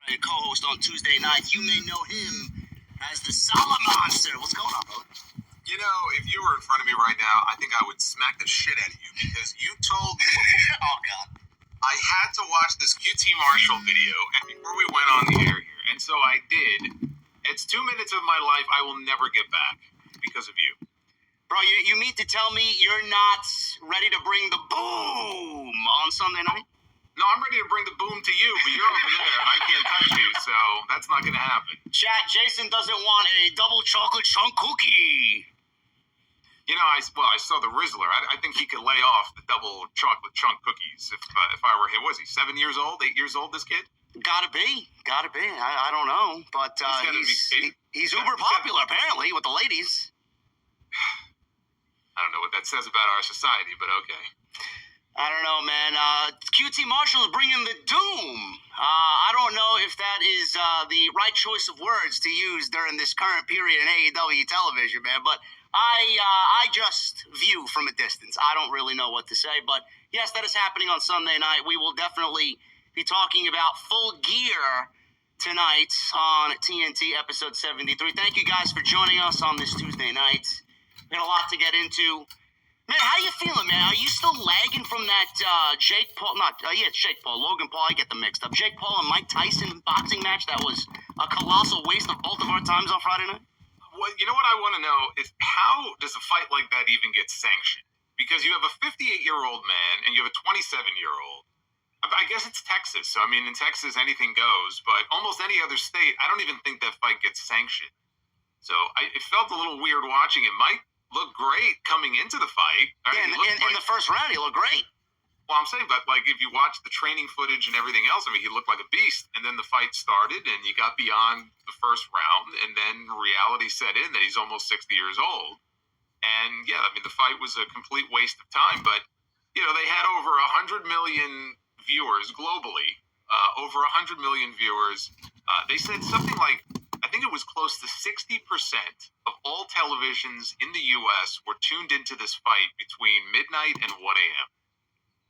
A co-host on Tuesday nights. You may know him as the Solomonster. What's going on, brother? You know, if you were in front of me right now, I think I would smack the shit out of you because you told me Oh, God. I had to watch this QT Marshall video before we went on the air here. And so I did. It's 2 minutes of my life I will never get back because of you. Bro, you mean to tell me you're not ready to bring the boom on Sunday night? No, I'm ready to bring the boom to you, but you're over there. I can't touch you, so that's not going to happen. Chat, Jason doesn't want a double chocolate chunk cookie. You know, I saw the Rizzler. I think he could lay off the double chocolate chunk cookies if I were him. Was he 7 years old, 8 years old, this kid? Gotta be. I don't know, but he's uber popular, apparently, with the ladies. I don't know what that says about our society, but okay. I don't know, man. QT Marshall is bringing the doom. I don't know if that is the right choice of words to use during this current period in AEW television, man. But I just view from a distance. I don't really know what to say. But yes, that is happening on Sunday night. We will definitely be talking about Full Gear tonight on TNT episode 73. Thank you guys for joining us on this Tuesday night. We got a lot to get into. Man, how you feeling, man? Are you still lagging from that Jake Paul? It's Jake Paul. Logan Paul, I get them mixed up. Jake Paul and Mike Tyson boxing match that was a colossal waste of both of our times on Friday night? Well, you know what I want to know is how does a fight like that even get sanctioned? Because you have a 58-year-old man and you have a 27-year-old. I guess it's Texas, so I mean, in Texas, anything goes. But almost any other state, I don't even think that fight gets sanctioned. So it felt a little weird watching it. Mike looked great coming into the fight. Yeah, in the first round, he looked great. Well, I'm saying, but like if you watch the training footage and everything else, I mean, he looked like a beast. And then the fight started, and you got beyond the first round, and then reality set in that he's almost 60 years old. And yeah, I mean, the fight was a complete waste of time. But you know, they had over 100 million viewers globally. Over 100 million viewers. They said something like, I think it was close to 60% of all televisions in the U.S. were tuned into this fight between midnight and 1 a.m.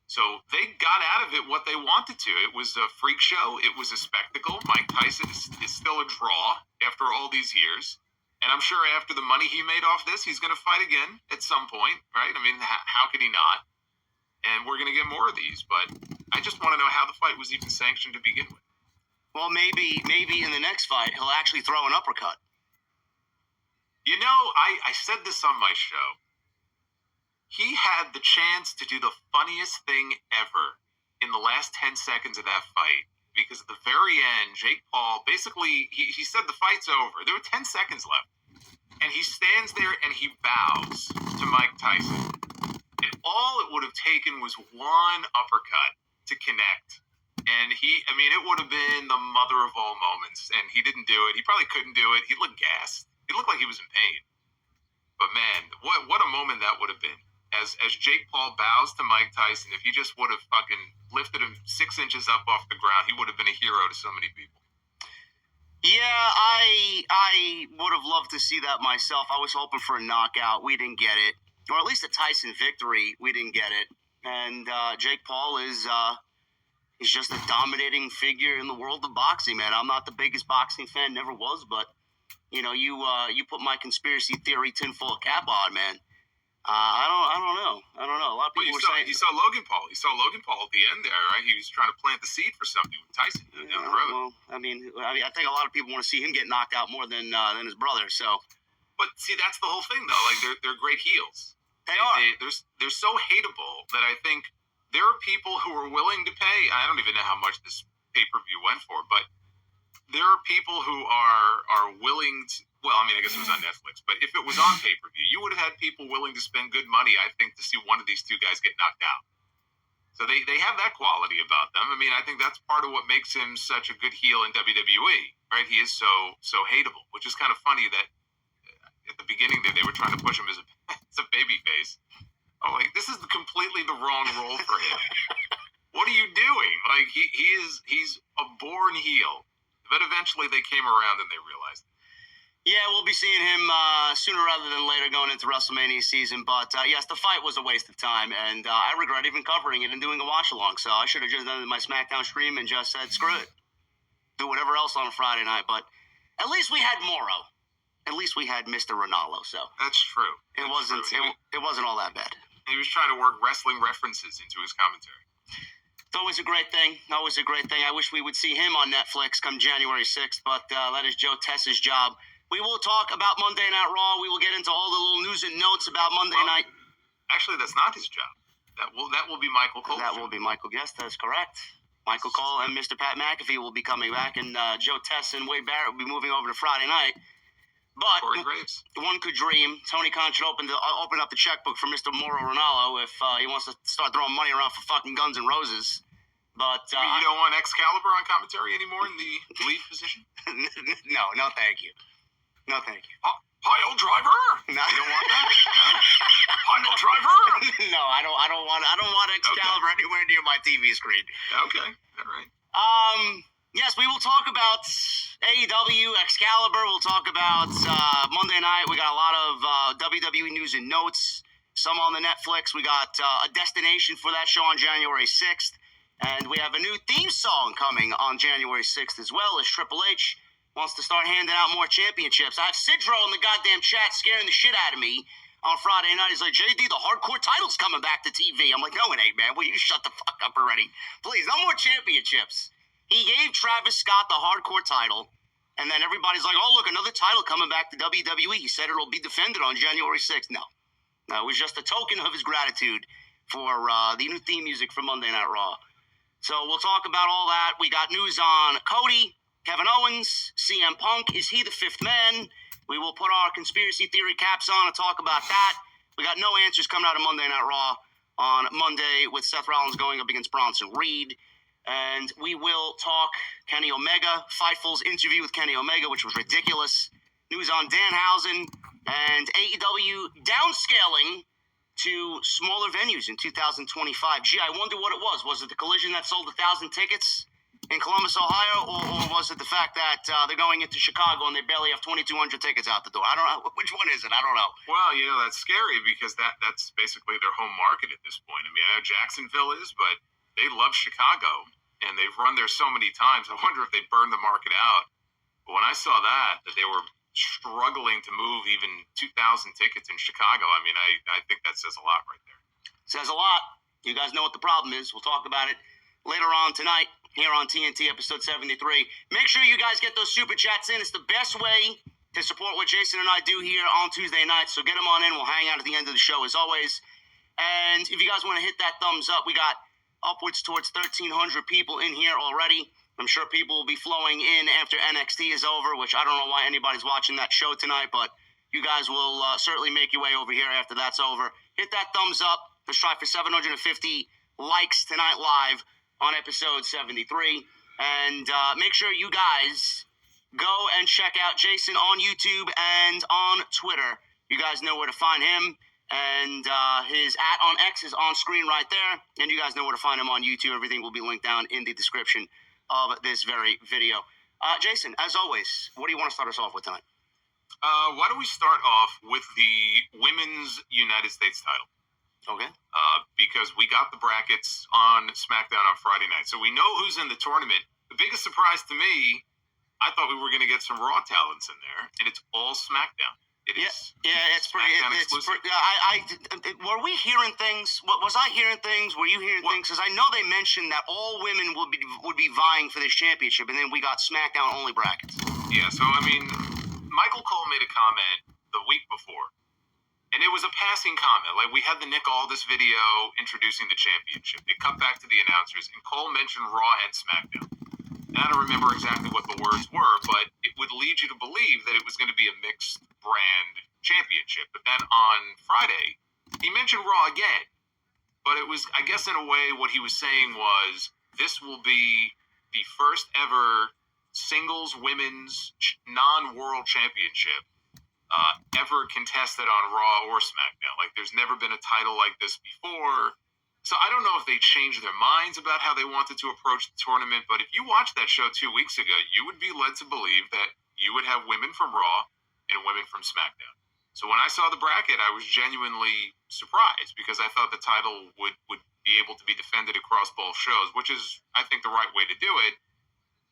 So they got out of it what they wanted to. It was a freak show. It was a spectacle. Mike Tyson is still a draw after all these years. And I'm sure after the money he made off this, he's going to fight again at some point, right? I mean, how could he not? And we're going to get more of these. But I just want to know how the fight was even sanctioned to begin with. Well, maybe in the next fight, he'll actually throw an uppercut. You know, I said this on my show. He had the chance to do the funniest thing ever in the last 10 seconds of that fight. Because at the very end, Jake Paul, basically, he said the fight's over. There were 10 seconds left. And he stands there and he bows to Mike Tyson. And all it would have taken was one uppercut to connect. And it would have been the mother of all moments. And he didn't do it. He probably couldn't do it. He looked gassed. He looked like he was in pain. But man, what a moment that would have been. As Jake Paul bows to Mike Tyson, if he just would have fucking lifted him 6 inches up off the ground, he would have been a hero to so many people. Yeah, I would have loved to see that myself. I was hoping for a knockout. We didn't get it. Or at least a Tyson victory. We didn't get it. And Jake Paul is... He's just a dominating figure in the world of boxing, man. I'm not the biggest boxing fan, never was, but you know, you put my conspiracy theory tinfoil cap on, man. I don't know. A lot of people were saying you saw Logan Paul. You saw Logan Paul at the end there, right? He was trying to plant the seed for something with Tyson down the road. Well, I think a lot of people want to see him get knocked out more than his brother. So, but see, that's the whole thing, though. Like they're great heels. They are. They're so hateable that I think. There are people who are willing to pay. I don't even know how much this pay-per-view went for, but there are people who are willing to, well, I mean, I guess it was on Netflix, but if it was on pay-per-view, you would have had people willing to spend good money, I think, to see one of these two guys get knocked out. So they have that quality about them. I mean, I think that's part of what makes him such a good heel in WWE, right? He is so hateable, which is kind of funny that at the beginning there, they were trying to push him as a baby face. I'm like, this is completely the wrong role for him. What are you doing? Like, he's a born heel. But eventually they came around and they realized it. Yeah, we'll be seeing him sooner rather than later going into WrestleMania season. But, yes, the fight was a waste of time. And I regret even covering it and doing a watch-along. So I should have just done my SmackDown stream and just said, screw it. do whatever else on a Friday night. But at least we had Morrow. At least we had Mr. Ronaldo. So That's true. it wasn't all that bad. He was trying to work wrestling references into his commentary. It's always a great thing. Always a great thing. I wish we would see him on Netflix come January 6th, but that is Joe Tess's job. We will talk about Monday Night Raw. We will get into all the little news and notes about Monday night. Actually, that's not his job. That will be Michael Cole. That will be Michael Guest. That is correct. Michael Cole and Mr. Pat McAfee will be coming back, and Joe Tess and Wade Barrett will be moving over to Friday night. But Corey Graves. One could dream. Tony Khan should open up the checkbook for Mr. Moro Ronaldo if he wants to start throwing money around for fucking Guns N' Roses. But you don't want Excalibur on commentary anymore in the lead position? No, thank you. No, thank you. Pile driver? No. You don't want that? No? Pile driver? No, I don't want Excalibur anywhere near my TV screen. Okay, all right. Yes, we will talk about AEW, Excalibur. We'll talk about Monday night. We got a lot of WWE news and notes. Some on the Netflix. We got a destination for that show on January 6th. And we have a new theme song coming on January 6th as well, as Triple H wants to start handing out more championships. I have Sidro in the goddamn chat scaring the shit out of me on Friday night. He's like, JD, the hardcore title's coming back to TV. I'm like, no, it ain't, man. Will you shut the fuck up already? Please, no more championships. He gave Travis Scott the hardcore title, and then everybody's like, oh, look, another title coming back to WWE. He said it'll be defended on January 6th. No, it was just a token of his gratitude for the new theme music for Monday Night Raw. So we'll talk about all that. We got news on Cody, Kevin Owens, CM Punk. Is he the fifth man? We will put our conspiracy theory caps on and talk about that. We got no answers coming out of Monday Night Raw on Monday with Seth Rollins going up against Bronson Reed. And we will talk Kenny Omega, Fightful's interview with Kenny Omega, which was ridiculous. News on Danhausen and AEW downscaling to smaller venues in 2025. Gee, I wonder what it was. Was it the Collision that sold 1,000 tickets in Columbus, Ohio, or was it the fact that they're going into Chicago and they barely have 2,200 tickets out the door? I don't know. Which one is it? I don't know. Well, that's scary because that's basically their home market at this point. I mean, I know Jacksonville is, but they love Chicago, and they've run there so many times. I wonder if they burned the market out. But when I saw that they were struggling to move even 2,000 tickets in Chicago, I mean, I think that says a lot right there. Says a lot. You guys know what the problem is. We'll talk about it later on tonight here on TNT episode 73. Make sure you guys get those super chats in. It's the best way to support what Jason and I do here on Tuesday nights. So get them on in. We'll hang out at the end of the show as always. And if you guys want to hit that thumbs up, we got upwards towards 1,300 people in here already. I'm sure people will be flowing in after NXT is over, which I don't know why anybody's watching that show tonight, but you guys will certainly make your way over here after that's over. Hit that thumbs up. Let's try for 750 likes tonight live on episode 73. And make sure you guys go and check out Jason on YouTube and on Twitter. You guys know where to find him. And his @ on X is on screen right there. And you guys know where to find him on YouTube. Everything will be linked down in the description of this very video. Jason, as always, what do you want to start us off with tonight? Why don't we start off with the Women's United States title? Okay. Because we got the brackets on SmackDown on Friday night. So we know who's in the tournament. The biggest surprise to me, I thought we were going to get some Raw talents in there, and it's all SmackDown. It's pretty. Were we hearing things? Was I hearing things? Were you hearing things? Because I know they mentioned that all women would be vying for this championship, and then we got SmackDown only brackets. Yeah. So I mean, Michael Cole made a comment the week before, and it was a passing comment. Like, we had the Nick Aldis video introducing the championship. They cut back to the announcers, and Cole mentioned Raw and SmackDown. And I don't remember exactly what the words were, but it would lead you to believe that it was going to be a mixed brand championship. But then on Friday, he mentioned Raw again. But it was, I guess in a way, what he was saying was, this will be the first ever singles women's non-world championship ever contested on Raw or SmackDown. Like, there's never been a title like this before. So I don't know if they changed their minds about how they wanted to approach the tournament, but if you watched that show 2 weeks ago, you would be led to believe that you would have women from Raw and women from SmackDown. So when I saw the bracket, I was genuinely surprised because I thought the title would be able to be defended across both shows, which is, I think, the right way to do it.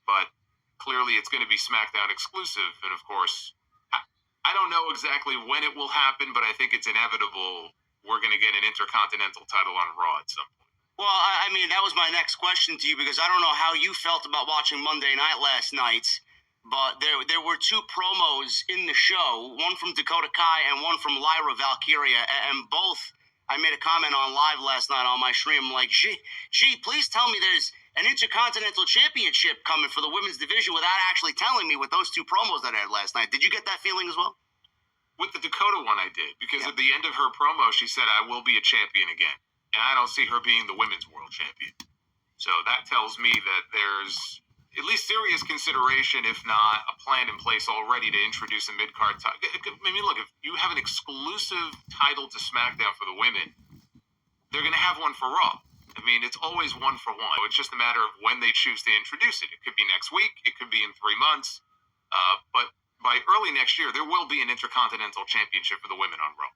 But clearly it's going to be SmackDown exclusive. And of course, I don't know exactly when it will happen, but I think it's inevitable we're going to get an Intercontinental title on Raw at some point. Well, I mean, that was my next question to you, because I don't know how you felt about watching Monday Night last night, but there were two promos in the show, one from Dakota Kai and one from Lyra Valkyria, and both I made a comment on live last night on my stream. I'm like, gee, please tell me there's an Intercontinental Championship coming for the women's division without actually telling me with those two promos that I had last night. Did you get that feeling as well? With the Dakota one, I did, because at the end of her promo, she said, "I will be a champion again." And I don't see her being the women's world champion. So that tells me that there's at least serious consideration, if not a plan in place already to introduce a mid-card title. I mean, look, if you have an exclusive title to SmackDown for the women, they're going to have one for Raw. I mean, it's always one for one. It's just a matter of when they choose to introduce it. It could be next week. It could be in 3 months. But by early next year, there will be an Intercontinental Championship for the women on Raw.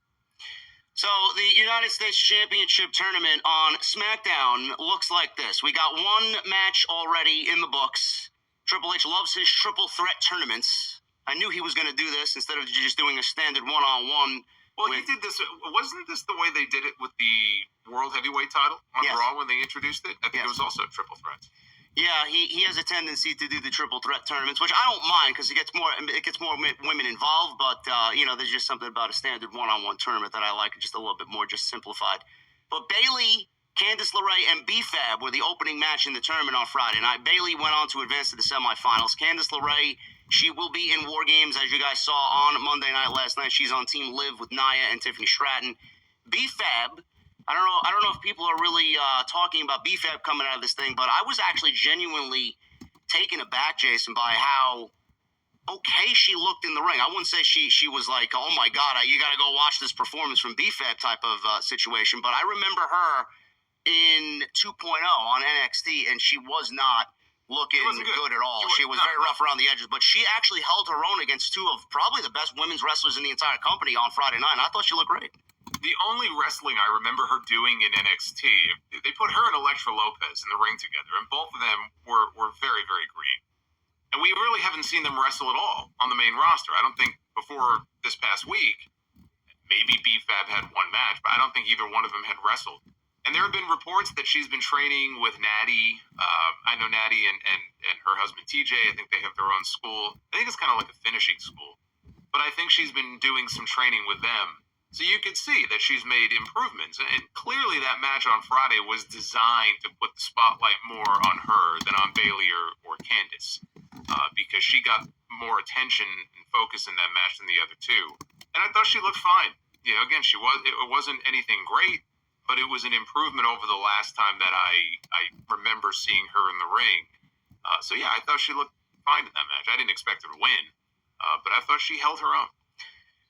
So the United States Championship Tournament on SmackDown looks like this. We got one match already in the books. Triple H loves his triple threat tournaments. I knew he was going to do this instead of just doing a standard one-on-one. Well, he did this. Wasn't this the way they did it with the World Heavyweight title on Raw when they introduced it? I think it was also triple threats. Yeah, he has a tendency to do the triple threat tournaments, which I don't mind because it gets more women involved. But there's just something about a standard one-on-one tournament that I like, just a little bit more, just simplified. But Bayley, Candice LeRae, and B-Fab were the opening match in the tournament on Friday night. Bayley went on to advance to the semifinals. Candice LeRae, she will be in War Games, as you guys saw on Monday night last night. She's on Team Liv with Nia and Tiffany Stratton. B-Fab, I don't know if people are really talking about B-Fab coming out of this thing, but I was actually genuinely taken aback, Jason, by how okay she looked in the ring. I wouldn't say she was like, oh my God, you got to go watch this performance from B-Fab type of situation. But I remember her in 2.0 on NXT, and she was not looking good at all. She was very rough around the edges, but she actually held her own against two of probably the best women's wrestlers in the entire company on Friday night. And I thought she looked great. The only wrestling I remember her doing in NXT, they put her and Elektra Lopez in the ring together, and both of them were very, very green. And we really haven't seen them wrestle at all on the main roster. I don't think before this past week, maybe B-Fab had one match, but I don't think either one of them had wrestled. And there have been reports that she's been training with Natty. I know Natty and her husband TJ. I think they have their own school. I think it's kind of like a finishing school. But I think she's been doing some training with them. So you could see that she's made improvements. And clearly that match on Friday was designed to put the spotlight more on her than on Bayley or Candice. Because she got more attention and focus in that match than the other two. And I thought she looked fine. Again, it wasn't anything great, but it was an improvement over the last time that I remember seeing her in the ring. So yeah, I thought she looked fine in that match. I didn't expect her to win, but I thought she held her own.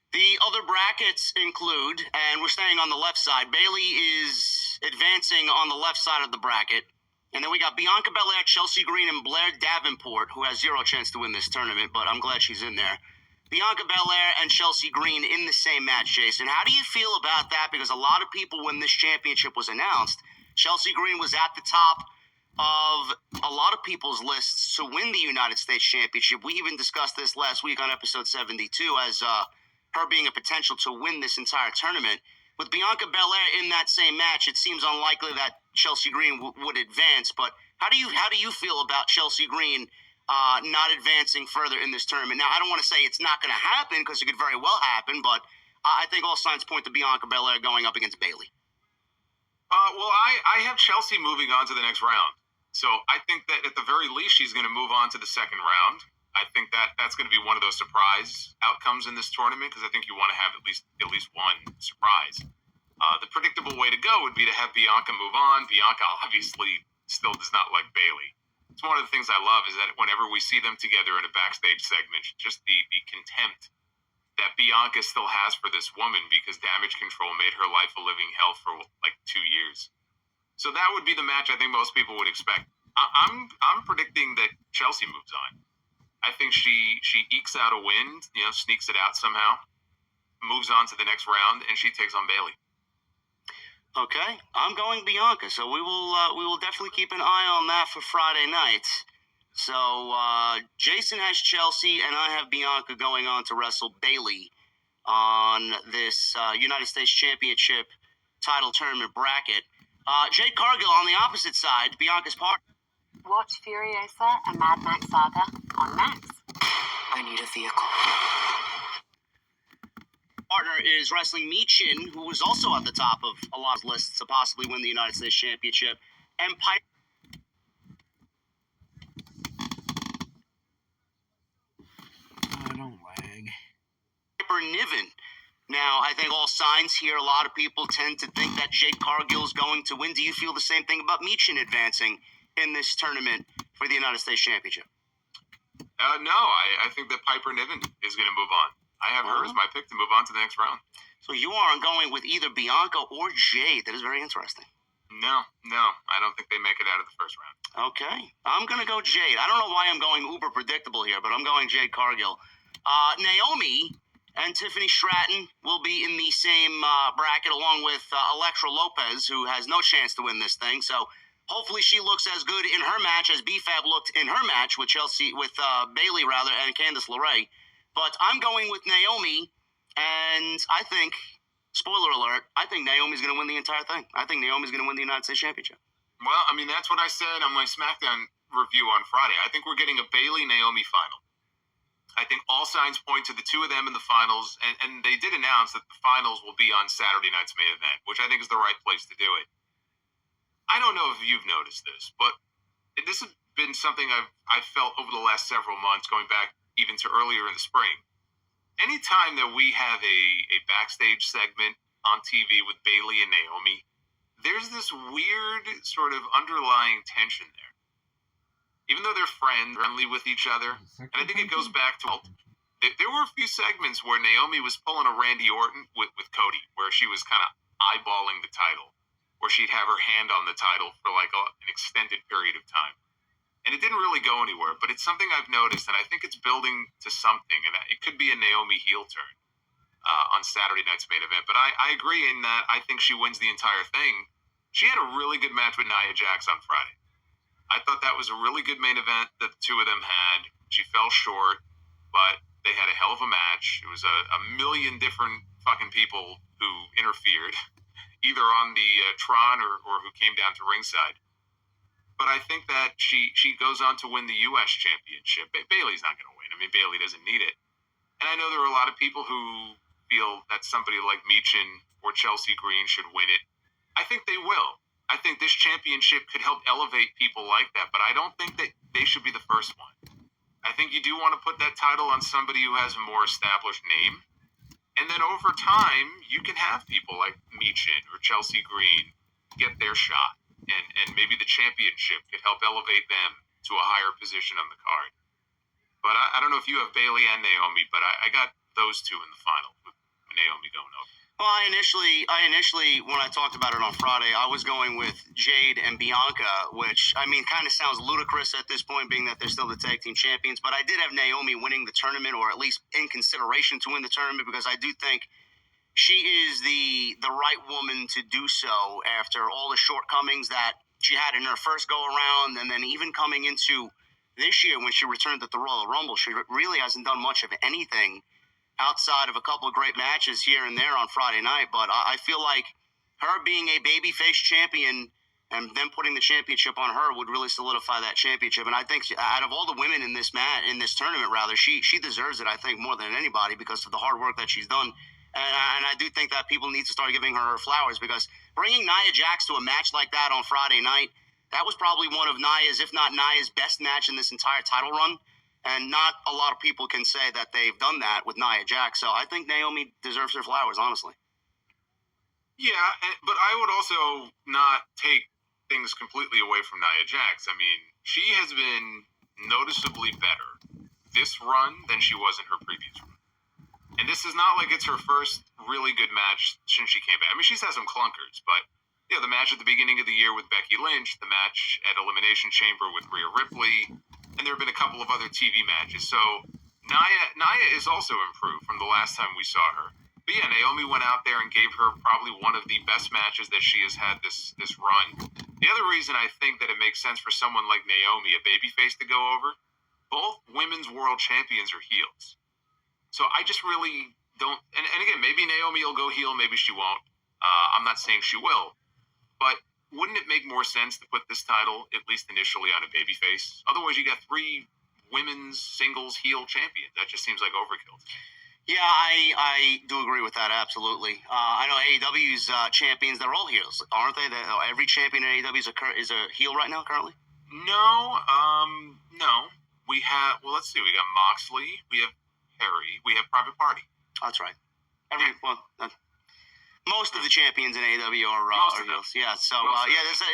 The other brackets include, and we're staying on the left side, Bayley is advancing on the left side of the bracket. And then we got Bianca Belair, Chelsea Green, and Blair Davenport, who has zero chance to win this tournament, but I'm glad she's in there. Bianca Belair and Chelsea Green in the same match, Jason. How do you feel about that? Because a lot of people, when this championship was announced, Chelsea Green was at the top of a lot of people's lists to win the United States Championship. We even discussed this last week on episode 72 as her being a potential to win this entire tournament. With Bianca Belair in that same match, it seems unlikely that Chelsea Green would advance. But how do you feel about Chelsea Green not advancing further in this tournament? Now, I don't want to say it's not going to happen because it could very well happen, but I think all signs point to Bianca Belair going up against Bayley. Well, I have Chelsea moving on to the next round. So I think that at the very least, she's going to move on to the second round. I think that's going to be one of those surprise outcomes in this tournament because I think you want to have at least one surprise. The predictable way to go would be to have Bianca move on. Bianca obviously still does not like Bayley. It's one of the things I love is that whenever we see them together in a backstage segment, just the contempt that Bianca still has for this woman because Damage Control made her life a living hell for like 2 years. So that would be the match I think most people would expect. I'm predicting that Chelsea moves on. I think she ekes out a win, sneaks it out somehow, moves on to the next round, and she takes on Bayley. Okay, I'm going Bianca, so we will definitely keep an eye on that for Friday night. So Jason has Chelsea, and I have Bianca going on to wrestle Bayley on this United States Championship title tournament bracket. Jade Cargill on the opposite side, Bianca's partner. Watch Furiosa and Mad Max Saga on Max. I need a vehicle. Partner is wrestling Makn, who was also at the top of a lot of lists to possibly win the United States Championship, and Piper Niven. Now, I think all signs here, a lot of people tend to think that Jade Cargill is going to win. Do you feel the same thing about Makn advancing in this tournament for the United States Championship? No, I think that Piper Niven is going to move on. I have her as my pick to move on to the next round. So you aren't going with either Bianca or Jade. That is very interesting. No, I don't think they make it out of the first round. Okay. I'm going to go Jade. I don't know why I'm going uber predictable here, but I'm going Jade Cargill. Naomi and Tiffany Stratton will be in the same bracket along with Elektra Lopez, who has no chance to win this thing. So hopefully she looks as good in her match as B-Fab looked in her match with Bayley and Candice LeRae. But I'm going with Naomi, and I think, spoiler alert, I think Naomi's going to win the entire thing. I think Naomi's going to win the United States Championship. Well, I mean, that's what I said on my SmackDown review on Friday. I think we're getting a Bayley-Naomi final. I think all signs point to the two of them in the finals, and they did announce that the finals will be on Saturday night's main event, which I think is the right place to do it. I don't know if you've noticed this, but this has been something I've felt over the last several months, going back even to earlier in the spring. Anytime that we have a backstage segment on TV with Bayley and Naomi, there's this weird sort of underlying tension there. Even though they're friendly with each other, and I think it goes back to, there were a few segments where Naomi was pulling a Randy Orton with Cody, where she was kind of eyeballing the title, or she'd have her hand on the title for like an extended period of time. And it didn't really go anywhere, but it's something I've noticed, and I think it's building to something, and it could be a Naomi heel turn on Saturday night's main event. But I agree in that I think she wins the entire thing. She had a really good match with Nia Jax on Friday. I thought that was a really good main event that the two of them had. She fell short, but they had a hell of a match. It was a million different fucking people who interfered, either on the Tron or who came down to ringside. But I think that she goes on to win the U.S. Championship. Bayley's not going to win. I mean, Bayley doesn't need it. And I know there are a lot of people who feel that somebody like Makn or Chelsea Green should win it. I think they will. I think this championship could help elevate people like that, but I don't think that they should be the first one. I think you do want to put that title on somebody who has a more established name. And then over time, you can have people like Makn or Chelsea Green get their shot. And maybe the championship could help elevate them to a higher position on the card. But I don't know if you have Bayley and Naomi, but I got those two in the final with Naomi going over. Well, I initially, when I talked about it on Friday, I was going with Jade and Bianca, which, I mean, kind of sounds ludicrous at this point, being that they're still the tag team champions. But I did have Naomi winning the tournament, or at least in consideration to win the tournament, because I do think she is the right woman to do so after all the shortcomings that she had in her first go-around, and then even coming into this year when she returned at the Royal Rumble, she really hasn't done much of anything outside of a couple of great matches here and there on Friday night. But I feel like her being a babyface champion and then putting the championship on her would really solidify that championship. And I think out of all the women in this tournament, she deserves it, I think, more than anybody because of the hard work that she's done. And I do think that people need to start giving her flowers, because bringing Nia Jax to a match like that on Friday night, that was probably one of Nia's, if not Nia's, best match in this entire title run. And not a lot of people can say that they've done that with Nia Jax. So I think Naomi deserves her flowers, honestly. Yeah, but I would also not take things completely away from Nia Jax. I mean, she has been noticeably better this run than she was in her previous run. And this is not like it's her first really good match since she came back. I mean, she's had some clunkers, but the match at the beginning of the year with Becky Lynch, the match at Elimination Chamber with Rhea Ripley, and there have been a couple of other TV matches. So Nia is also improved from the last time we saw her. But yeah, Naomi went out there and gave her probably one of the best matches that she has had this run. The other reason I think that it makes sense for someone like Naomi, a babyface, to go over, both women's world champions are heels. So I just really don't. And again, maybe Naomi will go heel, maybe she won't. I'm not saying she will. But wouldn't it make more sense to put this title, at least initially, on a babyface? Otherwise, you got 3 women's singles heel champions. That just seems like overkill. Yeah, I do agree with that, absolutely. I know AEW's champions, they're all heels, aren't they? Every champion in AEW is a heel right now, currently? No. We have, well, let's see. We got Moxley. We have Perry. We have Private Party. That's right. Most of the champions in AEW are heels. Yeah, so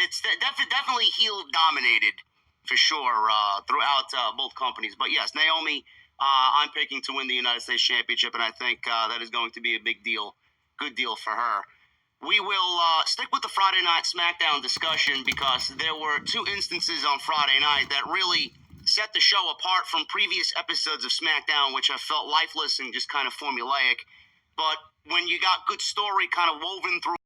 it's definitely heel dominated for sure throughout both companies. But yes, Naomi, I'm picking to win the United States Championship, and I think that is going to be a big deal, good deal for her. We will stick with the Friday Night SmackDown discussion because there were 2 instances on Friday night that really set the show apart from previous episodes of SmackDown, which I felt lifeless and just kind of formulaic. But when you got good story kind of woven through